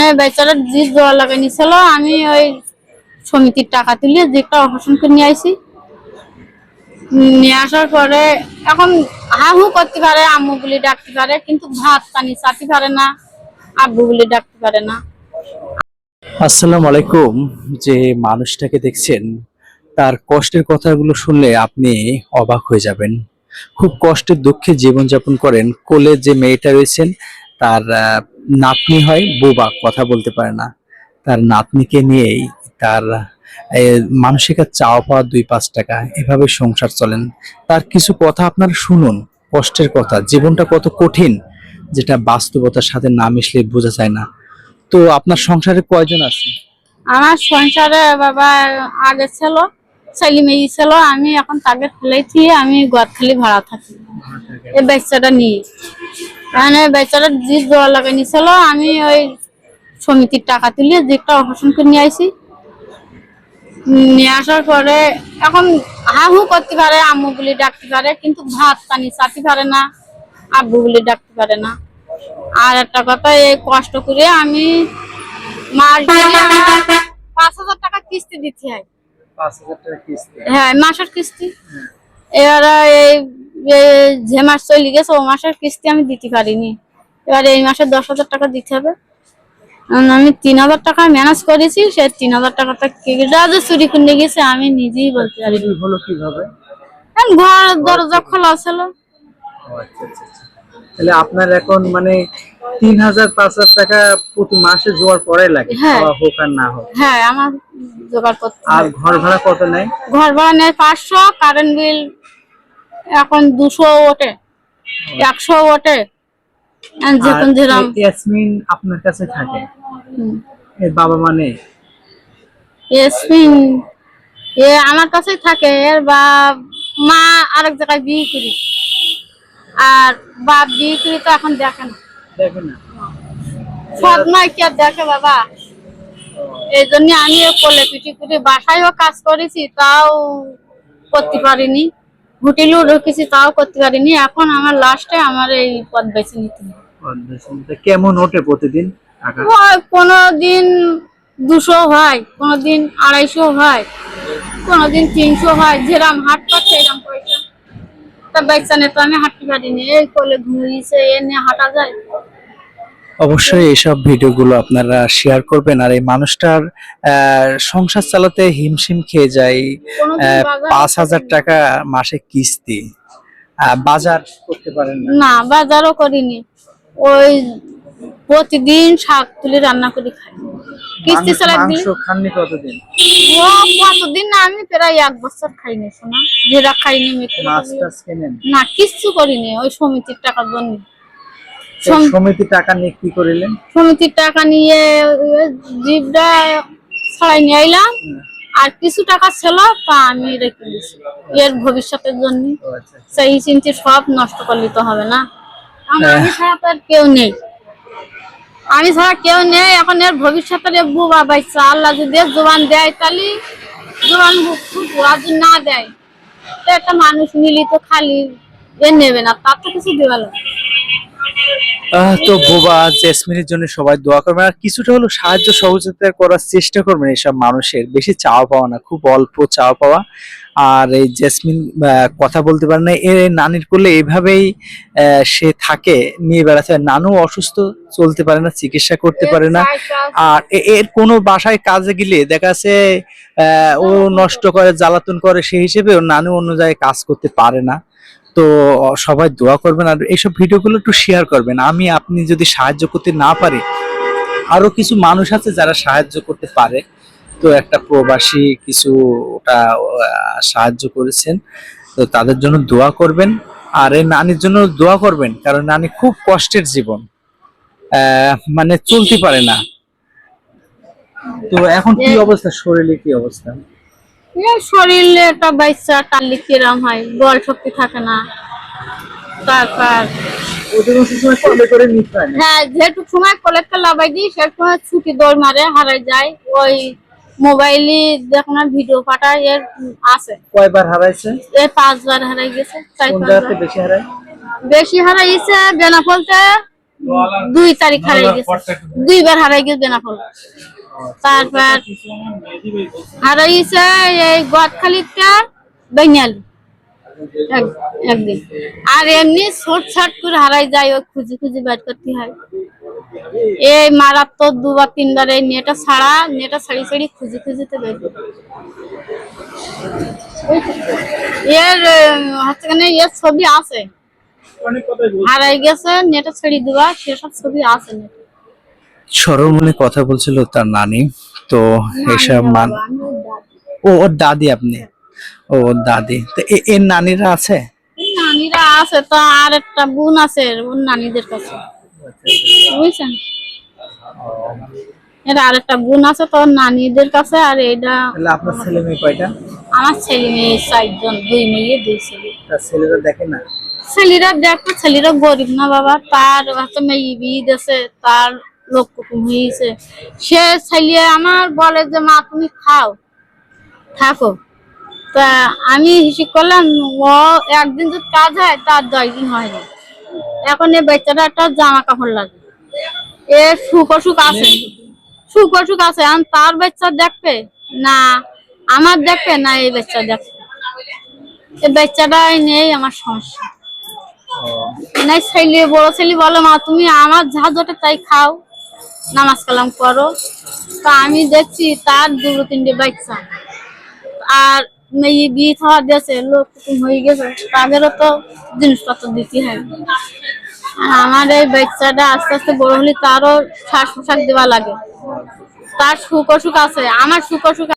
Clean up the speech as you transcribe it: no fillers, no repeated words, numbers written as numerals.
মানে বেচারা জিদ দেওয়া লাগাই নিছিল, আমি ওই সমিতির টাকা তুলে জিদটা অপারেশন করে নিয়ে আসি। নিয়ে আসার পরে এখন হাহু করতে পারে, আম্মু বলে ডাকতে পারে, কিন্তু ভাত পানি চাতে পারে না, আব্বু বলে ডাকতে পারে না। আসসালামু আলাইকুম। যে মানুষটাকে দেখছেন, তার কষ্টের কথাগুলো শুনলে আপনি অবাক হয়ে যাবেন। খুব কষ্টের দুঃখে জীবনযাপন করেন। কোলে যে মেয়েটা রয়েছেন, তার নাতনি হয়, বোবা, কথা বলতে পারে না। তার নাতনিকে নিয়েই তার মানসিক চাওয়া পাওয়া 2-5 টাকা, এভাবে সংসার চলেন। তার কিছু কথা আপনারা শুনুন, কষ্টের কথা, জীবনটা কত কঠিন, যেটা বাস্তবতার সাথে না মিশলে বোঝা যায় না। তো আপনার সংসারে কয়জন আছে? আমার সংসারে বাবা আগে ছিল, ছেলে মেয়ে ছিল, আমি এখন তাকে ফেলেছি, আমি গদখালি ভাড়া থাকি এই বাচ্চাটা নিয়ে। মানে বাচ্চাটা জিদ দেওয়া লাগাই নিছিল, আমি ওই সমিতির টাকা তুলে জিদটা অপারেশন করে নিয়ে আসি। নিয়ে আসার পরে এখন হাহু করতে পারে, আম্মু বলে ডাকতে পারে, কিন্তু ভাত পানি চাতে পারে না, আব্বু বলে ডাকতে পারে না। আর একটা কথা, এই কষ্ট করে আমি মাস গেলে আমার 5,000 টাকা কিস্তি দিতে হয়। 5,000 টাকা কিস্তি? হ্যাঁ, মাসের কিস্তি। এবারে এই যে মাস চলে গেছে ও মাসের কিস্তি আমি দিতে পারিনি, এবার এই মাসে 10,000 টাকা দিতে হবে। আমি 3,000 টাকা ম্যানেজ করেছি, সেই 3,000 টাকাটা কেটে চুরি করে গেছে, আমি নিজেই বলতে পারি। হলো কিভাবে? ঘর দরজা খোলা ছিল। তাহলে আপনার এখন মানে 3,000-5,000 টাকা প্রতি মাসে জোয়ার পরে লাগে, খাওয়া হোক আর না হোক। হ্যাঁ, আমার জোগাড় করতে। আর ঘর ভাড়া কত নেয়? ঘর ভাড়া নেয় 500, কারেন্ট বিল এখন 200 ওঠে, 100 ওঠে। যখন যেরকম ইয়াসমিন আপনার কাছে থাকে, এর বাবা মা নেই? ইয়াসমিন আমার কাছেই থাকে, এর মা আরেক জায়গায় বিয়ে করি, আর বাপ বিয়ে করি তো এখন দেখে না। দেখে না? সব নয় কি আর দেখে বাবা। এই জন্য আমি কোলে পিটি পিটি বাসায়ও কাজ করেছি, তাও করতে পারিনি। হোটেলেও রেখেছি, তাও করতে পারিনি। এখন আমার লাস্টে আমার এই পথ বেছে নিতে হবে। কেমন ওঠে প্রতিদিন টাকা? কোনদিন 200 হয়, কোনদিন 250 হয়, কোনদিন 300 হয়, যেরাম হাট পাচ্ছে এরকম পয়সা। তা বেচা নিয়ে তো আমি হাঁটতে পারিনি, এই কোলে ঘুমিয়েছে, এ নিয়ে হাঁটা যায়? অবশ্যই এইসব ভিডিওগুলো আপনারা শেয়ার করবেন। আর এই মানুষটার সংসার চালাতে হিমশিম খেয়ে যায়। 5,000 টাকা মাসে কিস্তি, বাজার করতে পারেন না? না, বাজারও করিনি, ওই প্রতিদিন শাক তুলে রান্না করে খাই। কিস্তি ছাড়া মাংস খাননি কতদিন? ও কতদিন না, আমি প্রায় 1 বছর খাইনি শোনা, যেটা খাইনি মাছ টাছ কেনেন না, কিচ্ছু করিনি। ওই সমিতির টাকার জন্য। সমিতির টাকা নিয়ে কি করিলেন? সমিতির টাকা নিয়ে জিভটা ছড়াই নিয়ে আইলাম, আর কিছু টাকা ছিল তা আমি রেখে দিয়েছি এর ভবিষ্যতের জন্য। সেই চিন্তা সব নষ্ট করলে তো হবে না, আমি ছাড়া তো আর কেউ নেই, আমি ছাড়া কেউ নেই। এখন এর ভবিষ্যতের বুবা বাচ্চা, আল্লাহ যদি জোয়ান দেয় তাহলে জোয়ান না দেয় তো একটা মানুষ নিলি তো খালি এ নেবে না, তার তো কিছু দেওয়া লাগবে। তো বোবা জেসমিনের জন্য সবাই দোয়া করবেন, আর কিছুটা হলো সাহায্য সহযোগিতা করার চেষ্টা করবেন। এসব মানুষের বেশি চাওয়া পাওয়া না, খুব অল্প চাওয়া পাওয়া। আর এই জেসমিন কথা বলতে পারে না, এর নানির করলে এইভাবেই সে থাকে, নিয়ে বেড়াতে। নানু অসুস্থ, চলতে পারে না, চিকিৎসা করতে পারে না। আর এর কোনো বাসায় কাজে গেলে দেখা যাচ্ছে ও নষ্ট করে, জ্বালাতন করে, সেই হিসেবে ওর নানু অন্য জায়গায় কাজ করতে পারে না। তো সবাই দোয়া করবেন, আর এইসব ভিডিওগুলো একটু শেয়ার করবেন। আপনি যদি সাহায্য করতে না পারে, আরো কিছু মানুষ আছে যারা সাহায্য করতে পারে। তো একটা প্রবাসী কিছু ওটা সাহায্য করেছেন, তো তাদের জন্য দোয়া করবেন। আর এই নানির জন্য দোয়া করবেন, কারণ নানি খুব কষ্টের জীবন, মানে চলতে পারে না। তো এখন কি অবস্থা, শরীরে কি অবস্থা? শরীরে একটা বাচ্চা টানলে কিরম হয়, বল শক্তি থাকে না। তারপর হ্যাঁ, যেটু সময় কোলেক্টর লাগাই দিই সে সময় ছুটি দৌড় মারে, হারাই যায়। ওই মোবাইলে যখন ভিডিও পাঠায় এর আছে। কয়বার হারাইছে? 5 বার হারাই গেছে। বেশি হারাই? বেশি হারাইছে বেনাপোলতে, 2 তারিখ হারাই গেছে, 2বার হারাই গেছে বেনাপোল। তারপর হারাইছে এই গদখালিতে বেঙ্গালি একদিন। আর এমনি ছোট ছাট করে হারাই যায়, ওই খুঁজি খুঁজি বের করতে হয়। এই মারাত্মক 2 বা 3বার এই নেটা ছাড়ি ছাড়ি খুঁজি খুঁজিতে বের করি। এর হচ্ছে কেন এর ছবি আছে, হারাই গেছে নেটা ছেড়ে দেওয়া, সেসব ছবি আছে। সরলমনে কথা বলছিল তার নানি, তো এসব মান ও ওর দাদি, আপনি ও ওর দাদি, তো এর নানিরা আছে? নানিরা আছে তো, আর একটা বোন আছে ওর নানিদের কাছে, বুঝছেন? এর আর একটা বোন আছে তো নানিদের কাছে। আর এটা তাহলে আপনার ছেলে মেয়ে কয়টা? আমার ছেলে মেয়ে 4জন, 2 মেয়ে 2 ছেলে। তার ছেলেরা দেখে না? ছেলেরা দেখো, ছেলেরা গরিব না বাবা, তার হচ্ছে মেয়ে বিয়ে দিয়েছে, তার লোক কুটুম হয়েছে। সে ছেলে আমার বলে যে মা তুমি খাও থাকো, তা আমি হিসেব করলাম ও একদিন যদি কাজ হয় তার 10 দিন হয় না। এখন এই বাচ্চাটা একটা জামা কাপড় লাগে, এর সুখ অসুখ আছে, সুখ অসুখ আছে। এখন তার বাচ্চা দেখবে না আমার দেখবে না, এই বাচ্চা দেখবে, এই বাচ্চাটাই নেই আমার সমস্যা। নাই ছেলে, বড় ছেলে বলে মা তুমি আমার যা জোটে তাই খাও, নামাজ কালাম করো। তা আমি দেখছি তার 2-3টে বাচ্চা, আর মেয়ে বিয়ে খাওয়া দিয়েছে, লোক কুটুম হয়ে গেছে, তাদেরও তো জিনিসপত্র দিতে হয়। আর আমার এই বাচ্চাটা আস্তে আস্তে বড় হলে তারও শ্বাস প্রশ্বাস দেওয়া লাগে, তার সুখ অসুখ আছে, আমার সুখ অসুখ